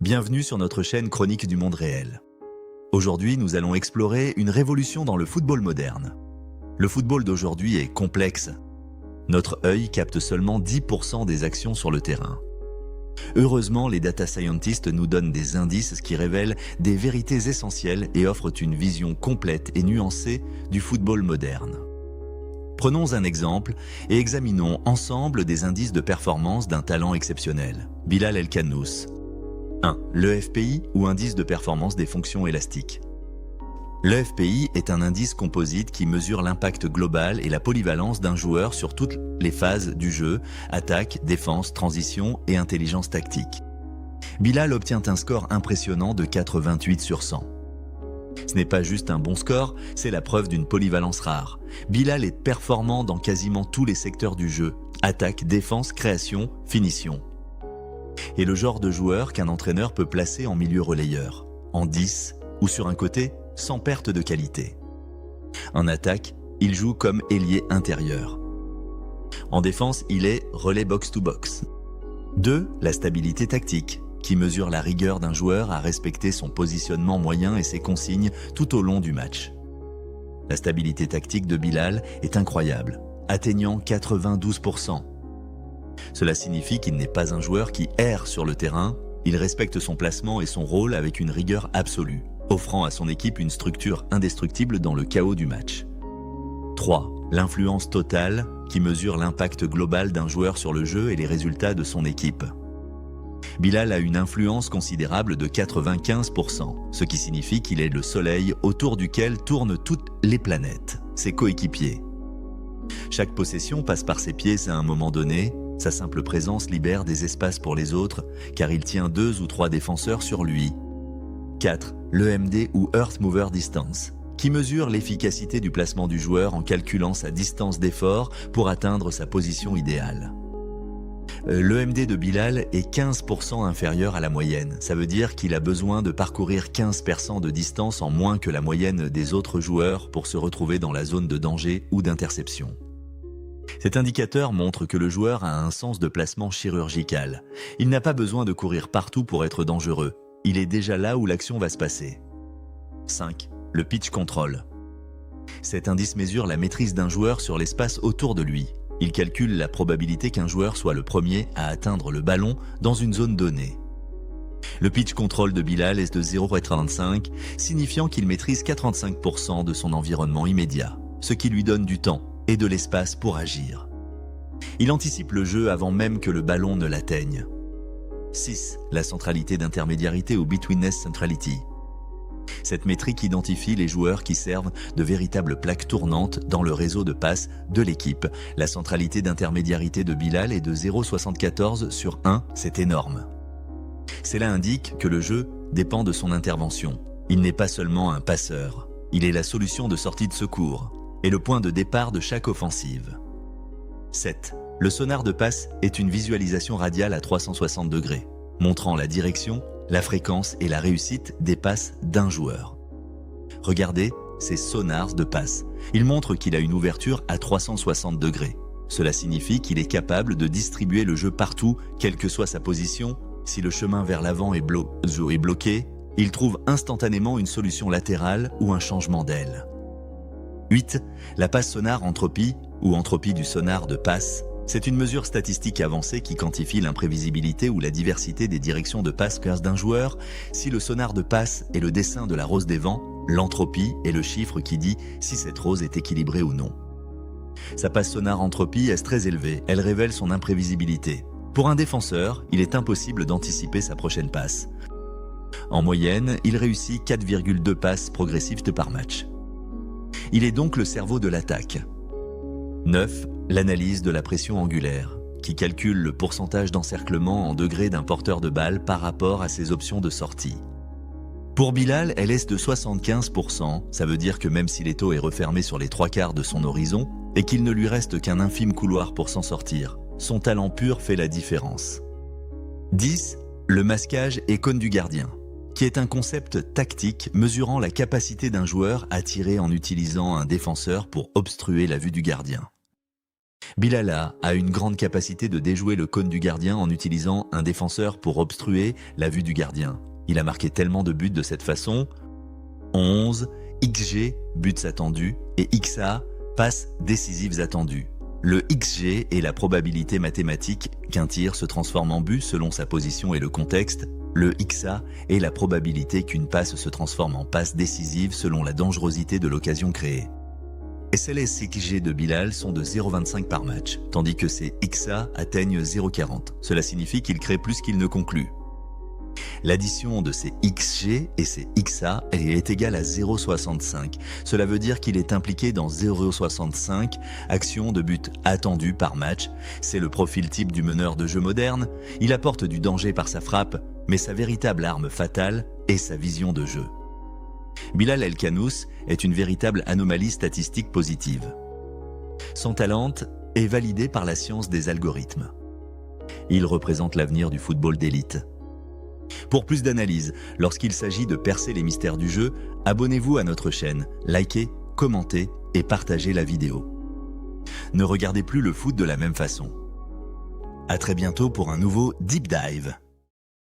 Bienvenue sur notre chaîne Chronique du monde réel. Aujourd'hui, nous allons explorer une révolution dans le football moderne. Le football d'aujourd'hui est complexe. Notre œil capte seulement 10% des actions sur le terrain. Heureusement, les data scientists nous donnent des indices qui révèlent des vérités essentielles et offrent une vision complète et nuancée du football moderne. Prenons un exemple et examinons ensemble des indices de performance d'un talent exceptionnel. Bilal El-Kannous. 1. Le FPI ou indice de performance des fonctions élastiques. Le FPI est un indice composite qui mesure l'impact global et la polyvalence d'un joueur sur toutes les phases du jeu, attaque, défense, transition et intelligence tactique. Bilal obtient un score impressionnant de 88 sur 100. Ce n'est pas juste un bon score, c'est la preuve d'une polyvalence rare. Bilal est performant dans quasiment tous les secteurs du jeu, attaque, défense, création, finition. Et le genre de joueur qu'un entraîneur peut placer en milieu relayeur, en 10 ou sur un côté, sans perte de qualité. En attaque, il joue comme ailier intérieur. En défense, il est relais box-to-box. 2. La stabilité tactique, qui mesure la rigueur d'un joueur à respecter son positionnement moyen et ses consignes tout au long du match. La stabilité tactique de Bilal est incroyable, atteignant 92%. Cela signifie qu'il n'est pas un joueur qui erre sur le terrain, il respecte son placement et son rôle avec une rigueur absolue, offrant à son équipe une structure indestructible dans le chaos du match. 3. L'influence totale, qui mesure l'impact global d'un joueur sur le jeu et les résultats de son équipe. Bilal a une influence considérable de 95%, ce qui signifie qu'il est le soleil autour duquel tournent toutes les planètes, ses coéquipiers. Chaque possession passe par ses pieds à un moment donné. Sa simple présence libère des espaces pour les autres, car il tient 2 ou 3 défenseurs sur lui. 4. L'EMD ou Earth Mover Distance, qui mesure l'efficacité du placement du joueur en calculant sa distance d'effort pour atteindre sa position idéale. L'EMD de Bilal est 15% inférieur à la moyenne. Ça veut dire qu'il a besoin de parcourir 15% de distance en moins que la moyenne des autres joueurs pour se retrouver dans la zone de danger ou d'interception. Cet indicateur montre que le joueur a un sens de placement chirurgical. Il n'a pas besoin de courir partout pour être dangereux. Il est déjà là où l'action va se passer. 5. Le pitch control. Cet indice mesure la maîtrise d'un joueur sur l'espace autour de lui. Il calcule la probabilité qu'un joueur soit le premier à atteindre le ballon dans une zone donnée. Le pitch control de Bilal est de 0,35, signifiant qu'il maîtrise 85% de son environnement immédiat, ce qui lui donne du temps et de l'espace pour agir. Il anticipe le jeu avant même que le ballon ne l'atteigne. 6. La centralité d'intermédiarité ou betweenness centrality. Cette métrique identifie les joueurs qui servent de véritables plaques tournantes dans le réseau de passes de l'équipe. La centralité d'intermédiarité de Bilal est de 0,74 sur 1, c'est énorme. Cela indique que le jeu dépend de son intervention. Il n'est pas seulement un passeur, il est la solution de sortie de secours et le point de départ de chaque offensive. 7. Le sonar de passe est une visualisation radiale à 360 degrés, montrant la direction, la fréquence et la réussite des passes d'un joueur. Regardez ces sonars de passe. Ils montrent qu'il a une ouverture à 360 degrés. Cela signifie qu'il est capable de distribuer le jeu partout, quelle que soit sa position. Si le chemin vers l'avant est bloqué, il trouve instantanément une solution latérale ou un changement d'aile. 8. La passe sonar entropie ou entropie du sonar de passe. C'est une mesure statistique avancée qui quantifie l'imprévisibilité ou la diversité des directions de passe d'un joueur. Si le sonar de passe est le dessin de la rose des vents, l'entropie est le chiffre qui dit si cette rose est équilibrée ou non. Sa passe sonar entropie est très élevée, elle révèle son imprévisibilité. Pour un défenseur, il est impossible d'anticiper sa prochaine passe. En moyenne, il réussit 4,2 passes progressives par match. Il est donc le cerveau de l'attaque. 9. L'analyse de la pression angulaire, qui calcule le pourcentage d'encerclement en degrés d'un porteur de balle par rapport à ses options de sortie. Pour Bilal, elle est de 75%, ça veut dire que même si l'étau est refermé sur les 3/4 de son horizon et qu'il ne lui reste qu'un infime couloir pour s'en sortir, son talent pur fait la différence. 10. Le masquage et cône du gardien, qui est un concept tactique mesurant la capacité d'un joueur à tirer en utilisant un défenseur pour obstruer la vue du gardien. Bilala a une grande capacité de déjouer le cône du gardien en utilisant un défenseur pour obstruer la vue du gardien. Il a marqué tellement de buts de cette façon. 11, XG, buts attendus, et XA, passes décisives attendues. Le XG est la probabilité mathématique qu'un tir se transforme en but selon sa position et le contexte. Le XA est la probabilité qu'une passe se transforme en passe décisive selon la dangerosité de l'occasion créée. SLS XG de Bilal sont de 0,25 par match, tandis que ses XA atteignent 0,40. Cela signifie qu'il crée plus qu'il ne conclut. L'addition de ses XG et ses XA est égale à 0,65. Cela veut dire qu'il est impliqué dans 0,65 actions de but attendues par match. C'est le profil type du meneur de jeu moderne. Il apporte du danger par sa frappe, mais sa véritable arme fatale est sa vision de jeu. Bilal El-Khanous est une véritable anomalie statistique positive. Son talent est validé par la science des algorithmes. Il représente l'avenir du football d'élite. Pour plus d'analyses, lorsqu'il s'agit de percer les mystères du jeu, abonnez-vous à notre chaîne, likez, commentez et partagez la vidéo. Ne regardez plus le foot de la même façon. À très bientôt pour un nouveau Deep Dive.